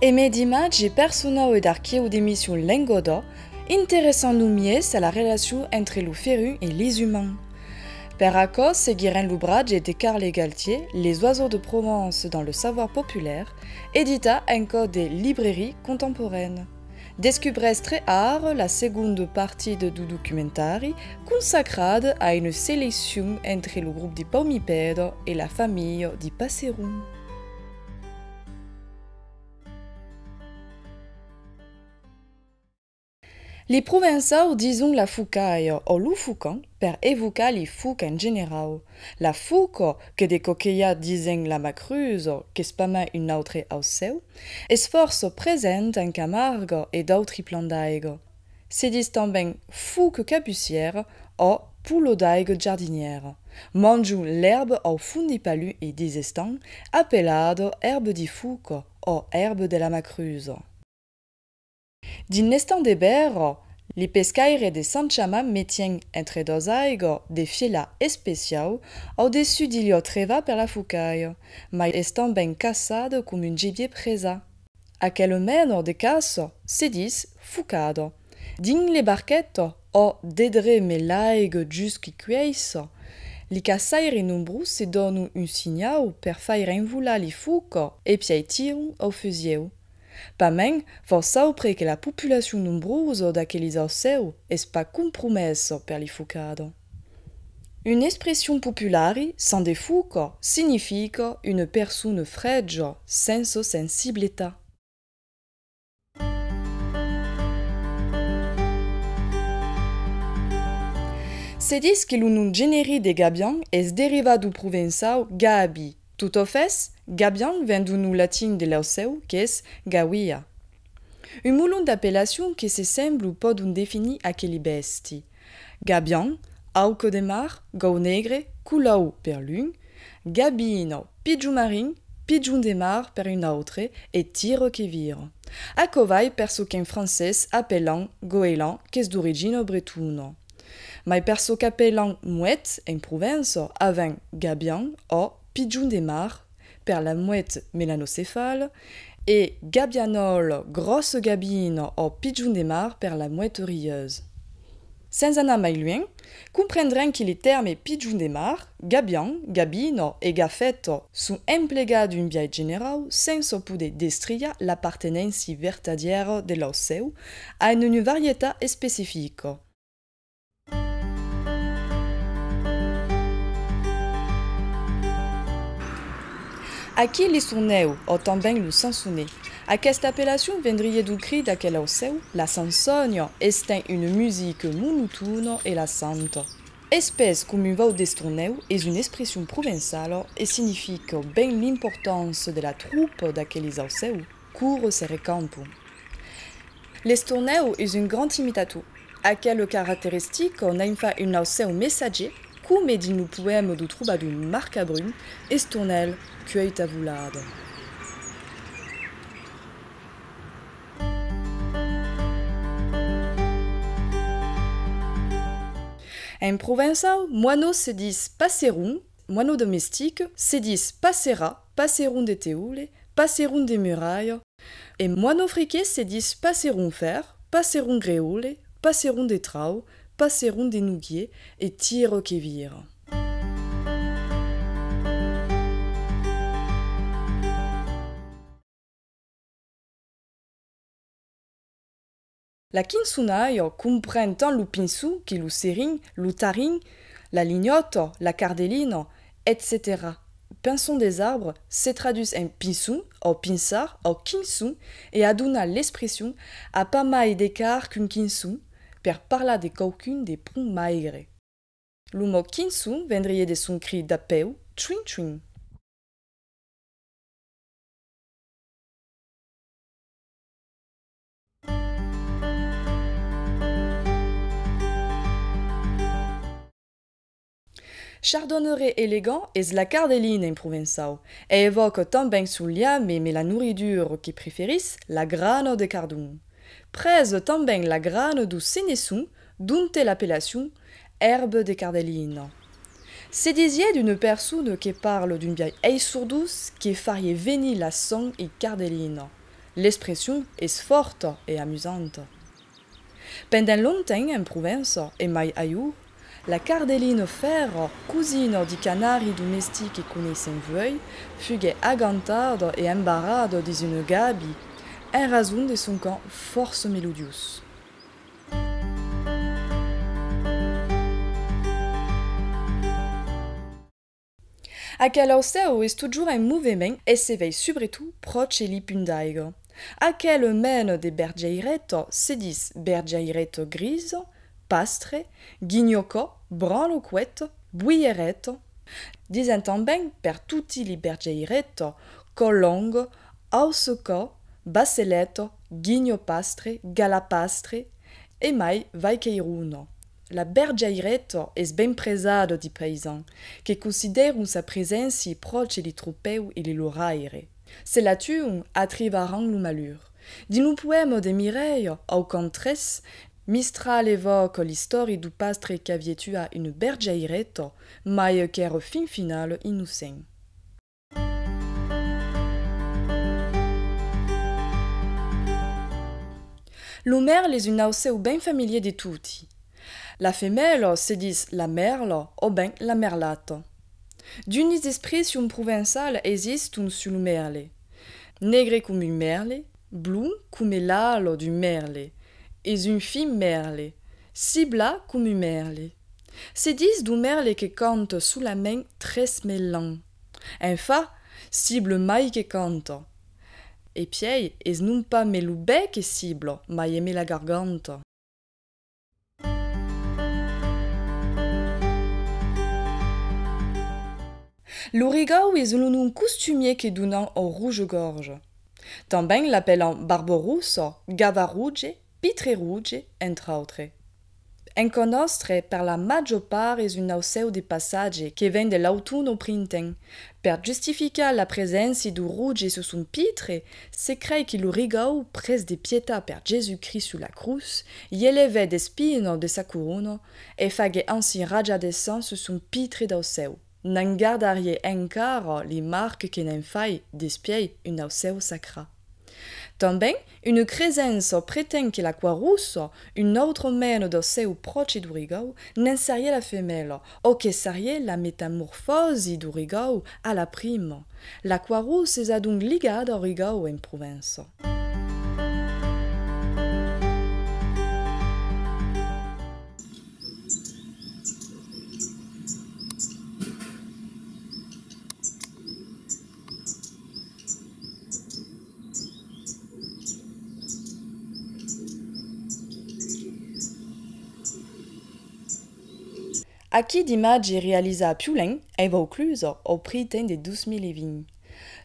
Aimé d'images et personnages d'archives d'émissions Lengoda, intéressant nous mies à la relation entre le féru et les humains. Per accord, seguiren l'ouvrage de Carl Galtier, Les oiseaux de Provence dans le savoir populaire, édita un code des librairies contemporaines. Descubres très rare la seconde partie du documentari consacrée à une sélection entre le groupe des palmipèdes et la famille des passerons. Les provençaux disons la foucaille ou le foucan per évoquer les fouques en général. La fouque, que des coquillards disent la macruse, que spama une autre au seu, est force présente en Camargue et d'autres plans d'aigue. C'est dit tambien fouque capucière ou poulo d'aigue jardinière. Mangent l'herbe au fond des palus et des estans, appelado herbe di fouque ou herbe de la macruse. Din estan de berre, les pescaires de Sanchama mettiennent entre deux aigues des filets spéciaux au-dessus d'ilio treva per la foucaille, mais estan ben cassade comme un gibier presa. À quel mène de casse, se dit foucado. Din les barquettes, o dedre me l'aigue jusqu'à cueisse, les cassaires nombreux se donnent un signal per faire envoler les fouques et piaitiron au fusil. Pas même, for saupre que la population nombreuse d'aqueles océus est pas compromesse per les foucades. Une expression populaire, sans des fouques, signifie une personne fredge, senza sensibilità. Se dit que le nom générique de gabian est dérivé du provençal gabi. Tout au fait, gabian vient du nom latin de l'océu, qui est gawia. Un moulon d'appellation qui se semble ou pas d'un défini à quelle bestie. Gabian, auque de mar, gau negre, coulau per l'un, gabino, pigeon marin, pigeon de mar per une autre, et tire que vire. A covai per ce qu'en français appellant goéland, qui est d'origine bretonne. Mais per ce qu'appellant mouette en Provence, avant gabian ou pigeon de mar, per la mouette mélanocéphale, et gabianol, grosse gabine ou pigeon de mar per la mouette rieuse. Sans en aller loin, comprendront que les termes pigeon de mar, gabian, gabino et gafetto sont emplegats d'une biais générale sans pouvoir déstrier l'appartenance vertadière de l'océu à une variété spécifique. Aqui les sonneu, ou também le sansonné. Aquesta appellation vendrait du cri d'aquel océu, la sansonne est une musique monotone et lassante. Espèce comme un vau d'estorneu est une expression provençale et signifie bien l'importance de la troupe d'aqueles océus, court se recampo. L'estorneu est un grand imitateur. À quelle caractéristique on a fait un océu messager, comme dit le poème du troubadour Marcabrune, estornel, cueille ta voulade. En provençal, moineau se dit passeron, moineau domestique se dit passera, passeron de teule, passeron de murailles, et moineau friqué se dit passeron fer, passeron gréole, passeron de trau, passeron des nouguiers et tire que vire. La quinsunaille comprend tant le pinceau que le serine, le tarin, la lignotte, la cardeline, etc. Pinson des arbres se traduit en pinceau, ou pinsard, ou quinçou, et adonna l'expression à pas mal d'écart qu'un quinçou, per parler de quelqu'un des ponts maigres. Le mot quinçou vendrait de son cri d'appel, twin twin. Chardonneret élégant est la cardeline en provençal, et évoque tant bien sous liam mais la nourriture qui préférisse la grane de cardon. Presse tant bien la grane du sénesson, d'où l'appellation herbe de cardeline. C'est disait d'une personne qui parle d'une vieille sourdouce qui farie venir la sang et cardeline. L'expression est forte et amusante. Pendant longtemps en province, et mai ailleurs, la cardeline fer, cousine du canari domestique connaissant veuil, fut agantada et embarrada dans une gabi, en raison de son cant force mélodieux. Aquel ausseu est toujours un mouvement et s'éveille surtout proche li pundaigre. Aquel mène des bergeirettes se disent bergeirettes grises, pastre, guignoco, branloquette, bouillerette, disant também per tutti li bergeirettes, colong, ausco, basselette, guignopastre, galapastre, e mai vaikeiruno. La bergeirette est ben presada di paysans, qui considèrent sa présence proche li tropeu et li loraire. C'est là-dessus attrivaran lo malheur. Din un poème de Mireille, au contres, Mistral évoque l'histoire du pastre qu'avait tué une bergeirette, mais qu'ère fin final innocent. Le merle est une ausseu ben familier de tutti. La femelle se dit la merle ou ben la merlate. D'une expression provençale existe sur le merle. Negre comme une merle, bleu comme l'âle du merle, et une fille merle, cibla comme une merle. Se dit du merle qui cante sous la main très mêlant. Enfin, cible mai qui cante. Et puis, es non pas me le bec qui cible, mais aimer la gargante. L'origau est un nom costumier qui donne au rouge-gorge. Também l'appellant barberousse, gavarouge, pitrerouge, entre autres. En conostre per la maggior part est un ausseu de passage qui vient de l'automne au printemps. Per justificar la présence du rouge sur son pitre, se crée que l'origau, pres de pietà per Jésus-Christ sur la croix, y élevait des spines de sa couronne et faisait ainsi raja de sang sur son pitre d'ausseu. N'en gardariez encara les marques qui n'en faillent d'espier une ausseu sacra. Também, une créance prétend que la croix-rousse, une autre mène d'ausseu proche du rigau, n'en serait la femelle, ou que serait la métamorphose du rigau à la prime. La croix-rousse est donc ligada au rigau en province. Aqui d'imagem realiza a Piulin e Vaucluse au printemps de 2020.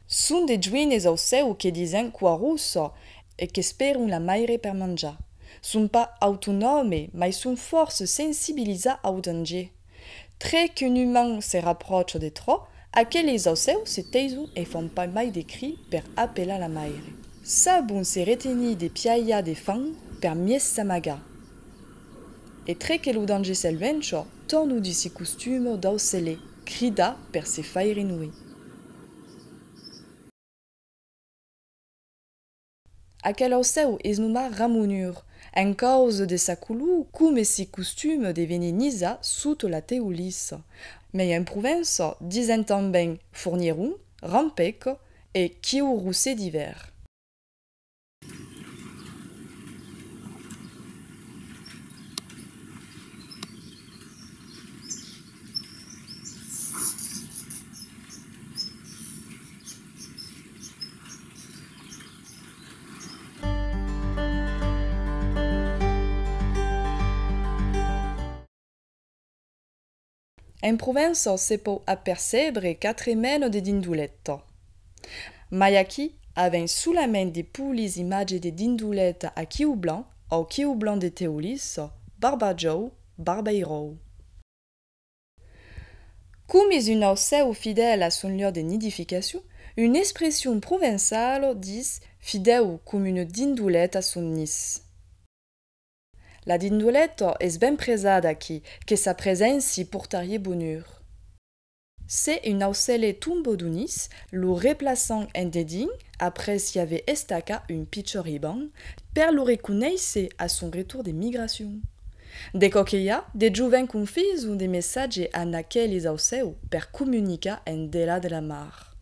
Sunt de juines ausseu que dizem croix-rousse e que esperam la maire per mangiar. Sunt pas autonomes, mais sunt force sensibilisats au danger. Très qu'un humain se rapproche de trop, aqueles ausseu se taisent et font pas mai de cris per appeler la maire. Sabun se retenir de piaia de fang per mies samaga. Et très que le danger s'elvenche, torne de ses costumes d'auceler, crida per se faire inouï. Aquel ausseu es numa ramonure, en cause de sa couleur, comme ses costumes devenaient nisa sous la théolisse. Mais en province, disent também fournieron, rampec et kiouroussé d'hiver. En province, se peut apercebre 4 mènes de dindulettes. Mais aquí, avec sous la main des poulies images de dindulettes à kiou blanc, au kiou blanc de théolis, barbajou, barbeirou. Comme est une ausseu fidèle à son lieu de nidification, une expression provençale dit fidèle comme une dindulette à son nid. La dindulette est ben présada aquí, que sa présence y portarie bonheur. C'est une ausselle tombe d'unis, le replaçant en dedin, après s'y avait estaca une pichoriban, per lo reconnaisse à son retour des migrations. Des coquillas, des juvens confis ou des messages en aqueles au seu per comunica en della de la mar.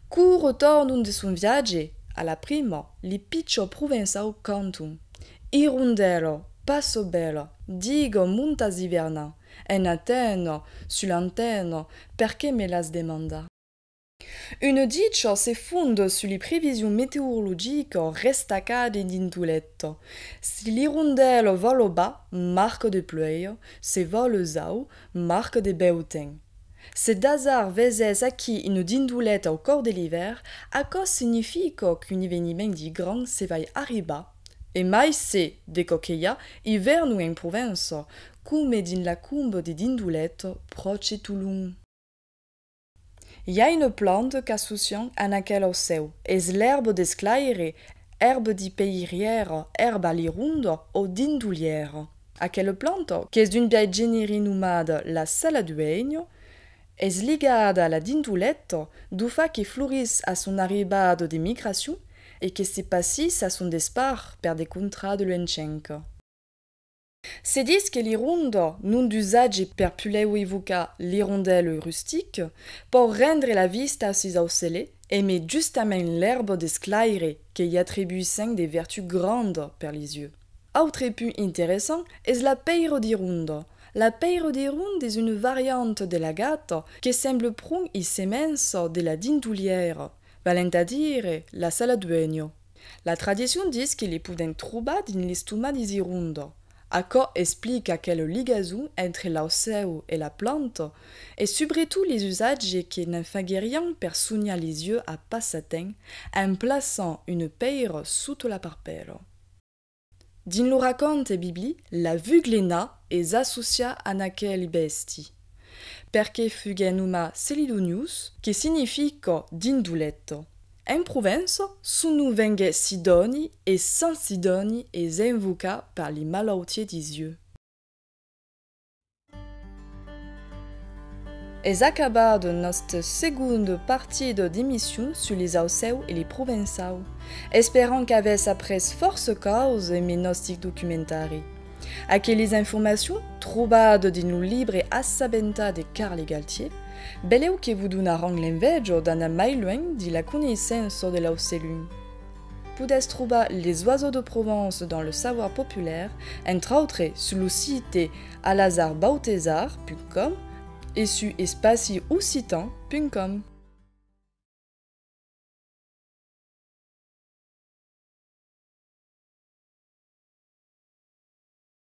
Court tornum de son viaggio, alla prima, li piccio provençao cantum. Irondello, passo bello, digo muntas iverna, en Athènes, sull'antenne, perché me las demanda. Une dice se fonde sulle prévisions météorologiques restacate din letto. Si l'hirondello volo bas, marque de pluie, se vole zau, marque de beuten. Se d'hasard vezes acquis une dindulette au corps de l'hiver, acco signifie qu'un événement dit grand se vai arriba. Et mai se, de coquilla, hiverno en province, come din la cumbe de dindulette proche Toulon. Il y a une plante qu'associant en aquel au seu, es l'herbe d'esclaire, herbe di peirière, herbe à l'ironde ou dindulière. Aquelle plante, qui est d'une vieille générie nomade la saladueño, es ligada à la dindulette, du fait qui fleurisse à son arrivade de migration et qui se passisse à son départ per des contrats de l'Enchenque. Se dit que l'ironde, non d'usage per puleu evoca l'hirondelle rustique, pour rendre la vista a ses aucelles, et met justement l'herbe d'esclaire qui y attribue des vertus grandes per les yeux. Autre point intéressant est la peire d'ironde. La peire d'ironde est une variante de la gatte qui semble prendre y semence de la dindulière, valent à dire la saladueño. La tradition dit qu'il est pouden trouver dans l'estomac des irondes. Acco explique à quelle ligaison entre l'auceu et la plante, et surtout les usages qui n'en faguerient per sogner les yeux à passatin en plaçant une peire sous la parpelle. Din lo raconte Bibli, la vuglena est associée à aquelle bestie, perché fugenuma celidonius, qui signifie dinduletto. En Provence, sono vengue sidoni et sans sidoni est invoqué par les maladies des yeux. Es acabado notre seconde partie d'émission sur les auceu et les provençaux, espérant qu'avez appris force cause et mes nostres documentari. Aquelles informations, trouvades dans nos livres Assabenta de Carl Galtier, beleu que vous donneront l'inveggio d'ana mai loin de la connaissance de l'aucelum. Podes trouver les oiseaux de Provence dans le savoir populaire, entre autres sur le site alazarbautésar.com et sur espacioucitan.com.